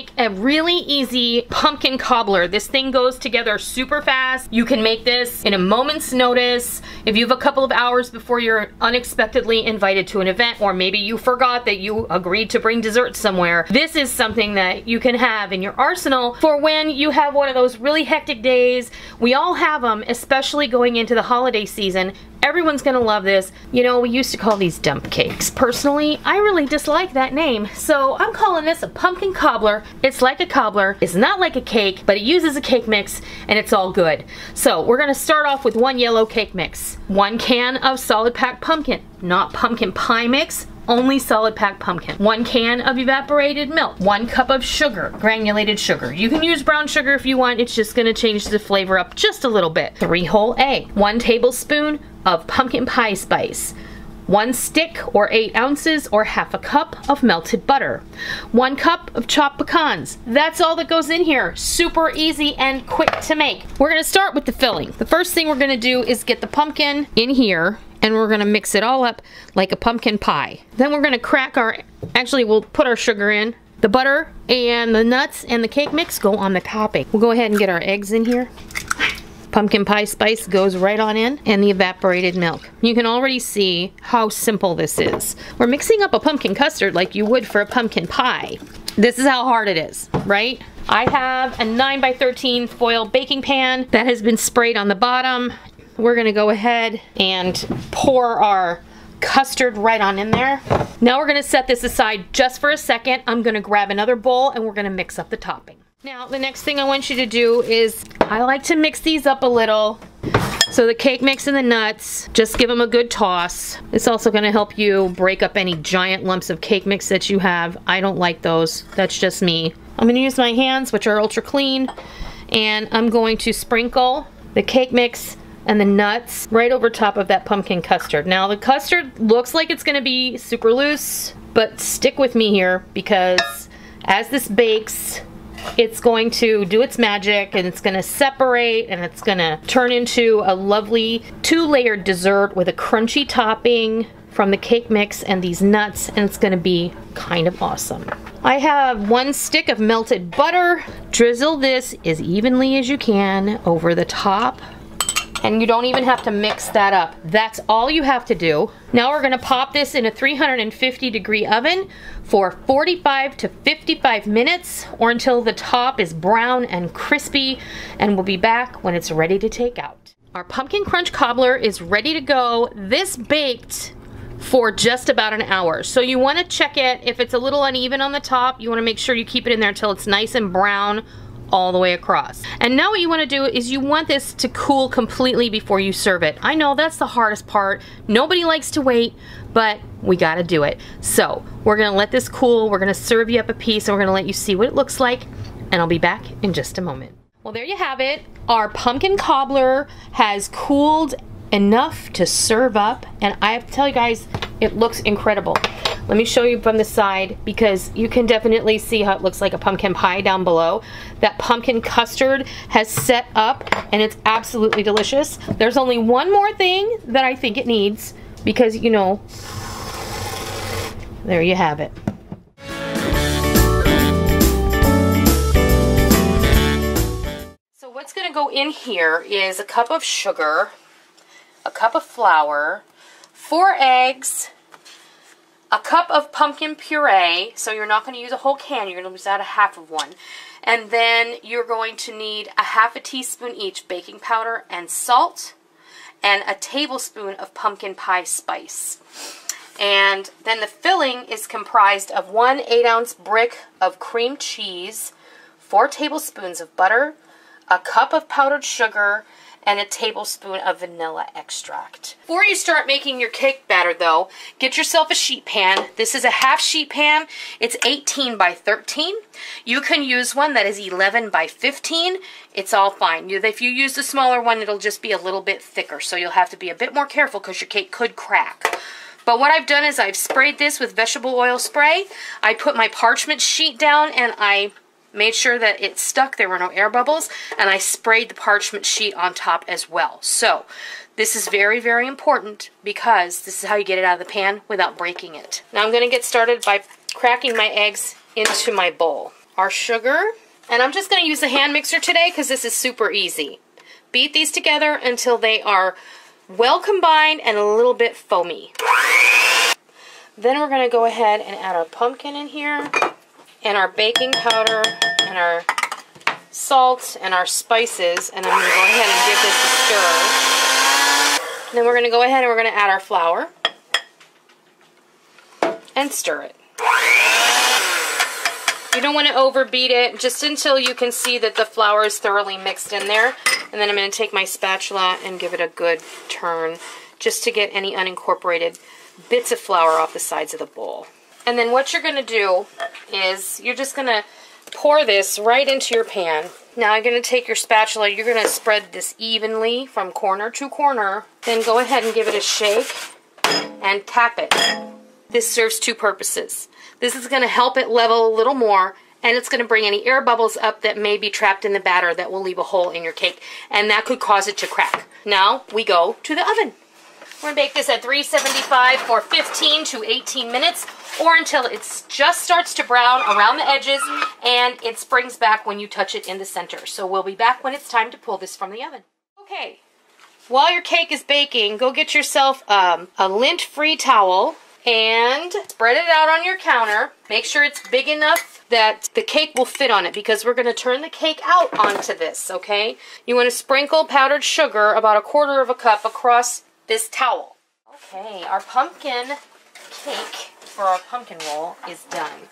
make a really easy pumpkin cobbler. This thing goes together super fast. You can make this in a moment's notice. If you have a couple of hours before you're unexpectedly invited to an event, or maybe you forgot that you agreed to bring dessert somewhere, this is something that you can have in your arsenal for when you have one of those really hectic days. We all have them, especially going into the holiday season. Everyone's gonna love this. You know, we used to call these dump cakes. Personally, I really dislike that name, so I'm calling this a pumpkin cobbler. It's like a cobbler, it's not like a cake, but it uses a cake mix, and it's all good. So we're gonna start off with 1 yellow cake mix, 1 can of solid packed pumpkin, not pumpkin pie mix, only solid packed pumpkin, 1 can of evaporated milk, 1 cup of sugar, granulated sugar. You can use brown sugar if you want, it's just gonna change the flavor up just a little bit. 3 whole eggs, 1 tablespoon of pumpkin pie spice, 1 stick or 8 ounces or half a cup of melted butter, 1 cup of chopped pecans. That's all that goes in here. Super easy and quick to make. We're gonna start with the filling. The first thing we're gonna do is get the pumpkin in here, and we're gonna mix it all up like a pumpkin pie. Then we're gonna crack actually we'll put our sugar in. The butter and the nuts and the cake mix go on the topping. We'll go ahead and get our eggs in here. Pumpkin pie spice goes right on in, and the evaporated milk. You can already see how simple this is. We're mixing up a pumpkin custard like you would for a pumpkin pie. This is how hard it is, right? I have a 9 by 13 foil baking pan that has been sprayed on the bottom. We're gonna go ahead and pour our custard right on in there. Now we're gonna set this aside just for a second. I'm gonna grab another bowl and we're gonna mix up the topping. Now the next thing I want you to do is, I like to mix these up a little. So the cake mix and the nuts, just give them a good toss. It's also gonna help you break up any giant lumps of cake mix that you have. I don't like those, that's just me. I'm gonna use my hands, which are ultra clean, and I'm going to sprinkle the cake mix and the nuts right over top of that pumpkin custard. Now the custard looks like it's gonna be super loose, but stick with me here, because as this bakes, it's going to do its magic, and it's gonna separate, and it's gonna turn into a lovely 2-layered dessert with a crunchy topping from the cake mix and these nuts, and it's gonna be kind of awesome. I have 1 stick of melted butter. Drizzle this as evenly as you can over the top. And you don't even have to mix that up. That's all you have to do. Now we're gonna pop this in a 350-degree oven for 45 to 55 minutes, or until the top is brown and crispy, and we'll be back when it's ready to take out. Our pumpkin crunch cobbler is ready to go. This baked for just about an hour. So you wanna check it. If it's a little uneven on the top, you wanna make sure you keep it in there until it's nice and brown all the way across. And now what you want to do is you want this to cool completely before you serve it. I know that's the hardest part. Nobody likes to wait, but we got to do it. So we're going to let this cool. We're going to serve you up a piece, and we're going to let you see what it looks like, and I'll be back in just a moment. Well, there you have it. Our pumpkin cobbler has cooled enough to serve up, and I have to tell you guys, it looks incredible. Let me show you from the side, because you can definitely see how it looks like a pumpkin pie down below. That pumpkin custard has set up, and it's absolutely delicious. There's only one more thing that I think it needs, because, you know, there you have it. So what's gonna go in here is a cup of sugar, a cup of flour, 4 eggs, a cup of pumpkin puree, so you're not going to use a whole can, you're going to use out a half of one. And then you're going to need a half a teaspoon each baking powder and salt, and a tablespoon of pumpkin pie spice. And then the filling is comprised of 1 8-ounce brick of cream cheese, 4 tablespoons of butter, a cup of powdered sugar, and a tablespoon of vanilla extract. Before you start making your cake batter though, get yourself a sheet pan. This is a half sheet pan. It's 18 by 13. You can use one that is 11 by 15. It's all fine. If you use the smaller one, it'll just be a little bit thicker, so you'll have to be a bit more careful because your cake could crack. But what I've done is I've sprayed this with vegetable oil spray. I put my parchment sheet down, and I made sure that it stuck, there were no air bubbles, and I sprayed the parchment sheet on top as well. So this is very, very important, because this is how you get it out of the pan without breaking it. Now I'm going to get started by cracking my eggs into my bowl. our sugar. And I'm just going to use the hand mixer today because this is super easy. Beat these together until they are well combined and a little bit foamy. Then we're going to go ahead and add our pumpkin in here, and our baking powder, and our salt, and our spices, and I'm going to go ahead and give this a stir. Then we're going to go ahead and we're going to add our flour and stir it. You don't want to overbeat it, just until you can see that the flour is thoroughly mixed in there. And then I'm going to take my spatula and give it a good turn, just to get any unincorporated bits of flour off the sides of the bowl. And then what you're going to do is you're just going to pour this right into your pan. Now you're going to take your spatula, you're going to spread this evenly from corner to corner. Then go ahead and give it a shake and tap it. This serves two purposes. This is going to help it level a little more, and it's going to bring any air bubbles up that may be trapped in the batter that will leave a hole in your cake, and that could cause it to crack. Now we go to the oven. We're going to bake this at 375 for 15 to 18 minutes, or until it just starts to brown around the edges and it springs back when you touch it in the center. So we'll be back when it's time to pull this from the oven. Okay, while your cake is baking, go get yourself a lint-free towel and spread it out on your counter. Make sure it's big enough that the cake will fit on it, because we're going to turn the cake out onto this, okay? You want to sprinkle powdered sugar, about 1/4 cup, across this towel. Okay, our pumpkin cake for our pumpkin roll is done.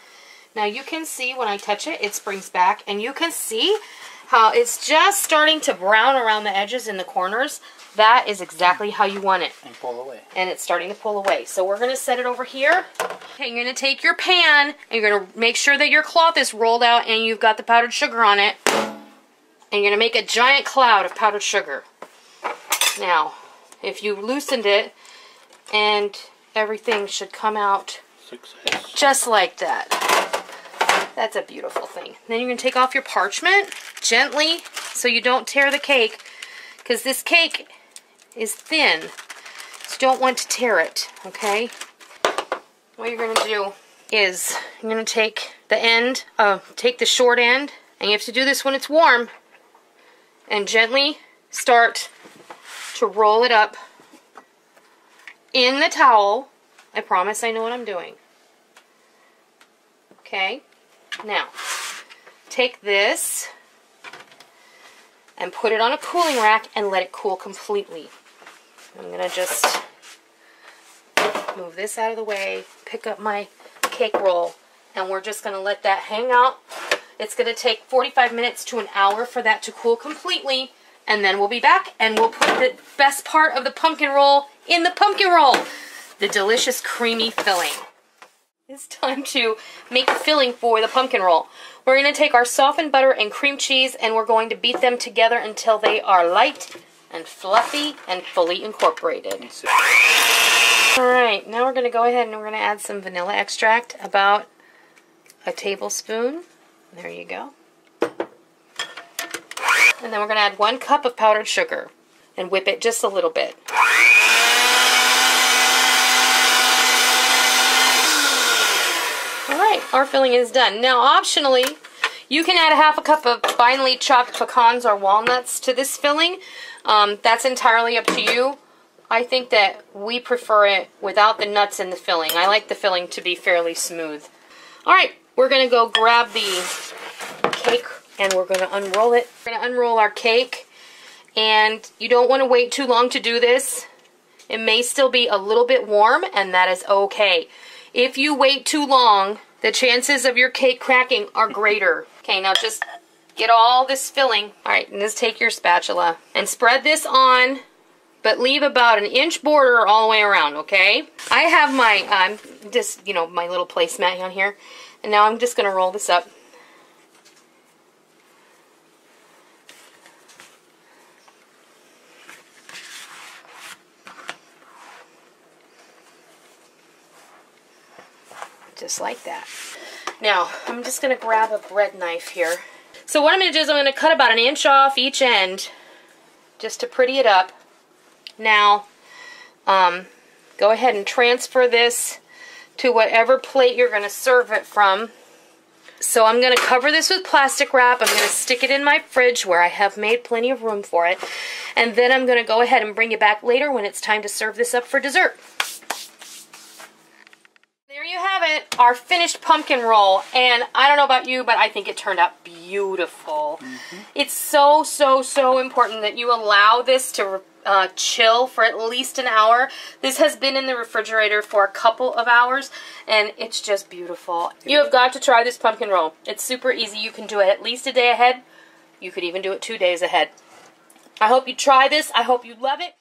Now you can see when I touch it, it springs back, and you can see how it's just starting to brown around the edges in the corners. That is exactly how you want it. And pull away. And it's starting to pull away. So we're going to set it over here. Okay, you're going to take your pan, and you're going to make sure that your cloth is rolled out and you've got the powdered sugar on it. And you're going to make a giant cloud of powdered sugar. Now, if you loosened it, and everything should come out Success. just like that. That's a beautiful thing. Then you're going to take off your parchment gently so you don't tear the cake, because this cake is thin, so you don't want to tear it, okay? What you're going to do is you're going to take the short end, and you have to do this when it's warm, and gently start to roll it up in the towel. I promise I know what I'm doing. Okay, now take this and put it on a cooling rack and let it cool completely. I'm going to just move this out of the way, pick up my cake roll, and we're just going to let that hang out. It's going to take 45 minutes to an hour for that to cool completely, and then we'll be back and we'll put the best part of the pumpkin roll in the pumpkin roll, the delicious creamy filling. It's time to make the filling for the pumpkin roll. We're going to take our softened butter and cream cheese, and we're going to beat them together until they are light and fluffy and fully incorporated. Alright, now we're going to go ahead and we're going to add some vanilla extract, about a tablespoon. There you go. And then we're going to add 1 cup of powdered sugar and whip it just a little bit. Alright, our filling is done. Now, optionally, you can add 1/2 cup of finely chopped pecans or walnuts to this filling. That's entirely up to you. I think that we prefer it without the nuts in the filling. I like the filling to be fairly smooth. Alright, we're going to go grab the cake and we're going to unroll it. We're going to unroll our cake, and you don't want to wait too long to do this. It may still be a little bit warm, and that is okay. If you wait too long, the chances of your cake cracking are greater. Okay, now just get all this filling. Alright, and just take your spatula and spread this on, but leave about 1-inch border all the way around, okay? I have my, my little placemat on here, and now I'm just going to roll this up. Just like that. Now, I'm just going to grab a bread knife here. So what I'm going to do is I'm going to cut about 1 inch off each end, just to pretty it up. Now, go ahead and transfer this to whatever plate you're going to serve it from. So I'm going to cover this with plastic wrap. I'm going to stick it in my fridge where I have made plenty of room for it. And then I'm going to go ahead and bring it back later when it's time to serve this up for dessert. There you have it, our finished pumpkin roll. And I don't know about you, but I think it turned out beautiful. It's so, so, so important that you allow this to chill for at least an hour. This has been in the refrigerator for a couple of hours, and it's just beautiful. You have got to try this pumpkin roll. It's super easy. You can do it at least a day ahead. You could even do it 2 days ahead. I hope you try this. I hope you love it.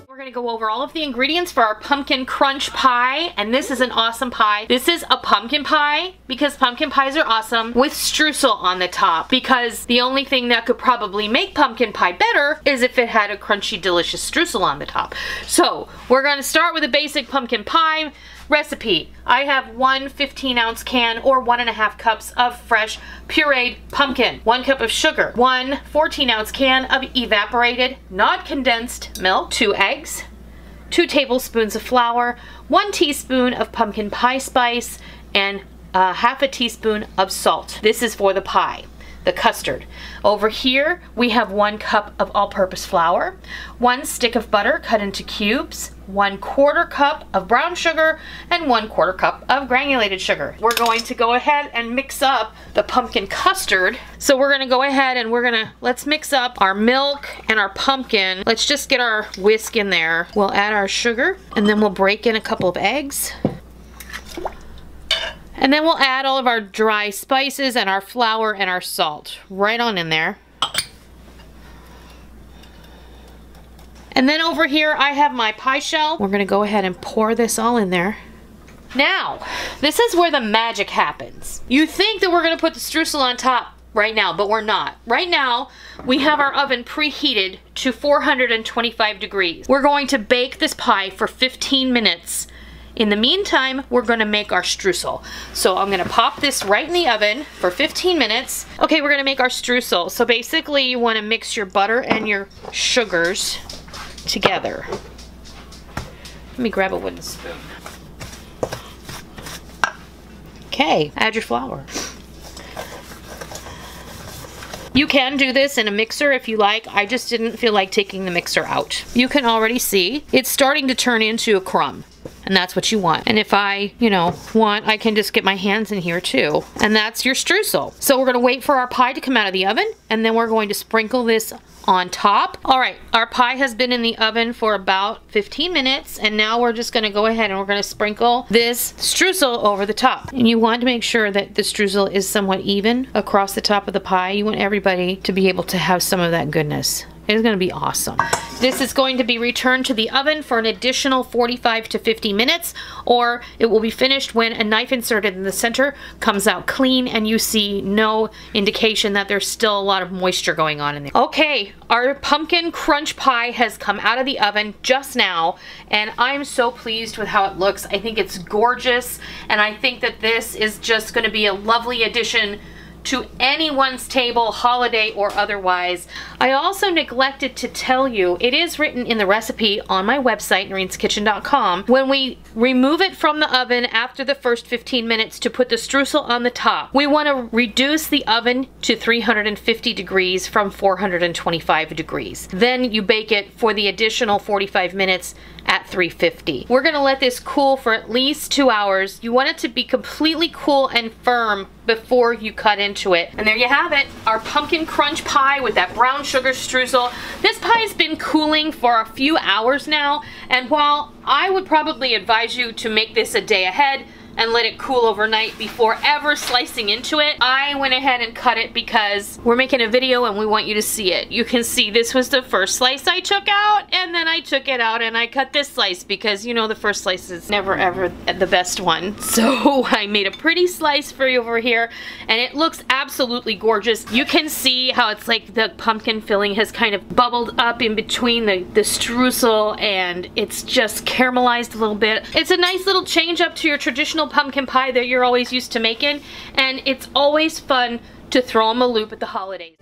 We're going to go over all of the ingredients for our pumpkin crunch pie, and this is an awesome pie. This is a pumpkin pie because pumpkin pies are awesome with streusel on the top, because the only thing that could probably make pumpkin pie better is if it had a crunchy, delicious streusel on the top. So we're going to start with a basic pumpkin pie recipe. I have one 15-ounce can or 1.5 cups of fresh pureed pumpkin, 1 cup of sugar, one 14-ounce can of evaporated, not condensed milk, 2 eggs, 2 tablespoons of flour, 1 teaspoon of pumpkin pie spice, and half a teaspoon of salt. This is for the pie, the custard. Over here we have 1 cup of all-purpose flour, 1 stick of butter cut into cubes, 1/4 cup of brown sugar, and 1/4 cup of granulated sugar. We're going to go ahead and mix up the pumpkin custard. So we're gonna go ahead and let's mix up our milk and our pumpkin. Let's just get our whisk in there. We'll add our sugar, and then we'll break in a couple of eggs. And then we'll add all of our dry spices and our flour and our salt right on in there. And then over here I have my pie shell. We're gonna go ahead and pour this all in there. Now, this is where the magic happens. You think that we're gonna put the streusel on top right now, but we're not. Right now, we have our oven preheated to 425 degrees. We're going to bake this pie for 15 minutes. In the meantime, we're gonna make our streusel. So I'm gonna pop this right in the oven for 15 minutes. Okay, we're gonna make our streusel. So basically you wanna mix your butter and your sugars together. Let me grab a wooden spoon. Okay, add your flour. You can do this in a mixer if you like. I just didn't feel like taking the mixer out. You can already see it's starting to turn into a crumb. And that's what you want. And if I, want, I can just get my hands in here too. And that's your streusel. So we're gonna wait for our pie to come out of the oven, and then we're going to sprinkle this on top. All right, our pie has been in the oven for about 15 minutes, and now we're just gonna go ahead and we're gonna sprinkle this streusel over the top. And you want to make sure that the streusel is somewhat even across the top of the pie. You want everybody to be able to have some of that goodness. It's gonna be awesome. This is going to be returned to the oven for an additional 45 to 50 minutes, or it will be finished when a knife inserted in the center comes out clean and you see no indication that there's still a lot of moisture going on in there. Okay, our pumpkin crunch pie has come out of the oven just now, and I'm so pleased with how it looks. I think it's gorgeous, and I think that this is just gonna be a lovely addition to anyone's table, holiday or otherwise. I also neglected to tell you, it is written in the recipe on my website, noreenskitchen.com, when we remove it from the oven after the first 15 minutes to put the streusel on the top, we want to reduce the oven to 350 degrees from 425 degrees. Then you bake it for the additional 45 minutes at 350. We're gonna let this cool for at least 2 hours. You want it to be completely cool and firm before you cut into it. And there you have it, our pumpkin crunch pie with that brown sugar streusel. This pie has been cooling for a few hours now, and while I would probably advise you to make this a day ahead and let it cool overnight before ever slicing into it, I went ahead and cut it because we're making a video and we want you to see it. You can see this was the first slice I took out, and then I took it out and I cut this slice because the first slice is never ever the best one. So I made a pretty slice for you over here, and it looks absolutely gorgeous. You can see how it's like the pumpkin filling has kind of bubbled up in between the streusel, and it's just caramelized a little bit. It's a nice little change up to your traditional pumpkin pie that you're always used to making, and it's always fun to throw them a loop at the holidays.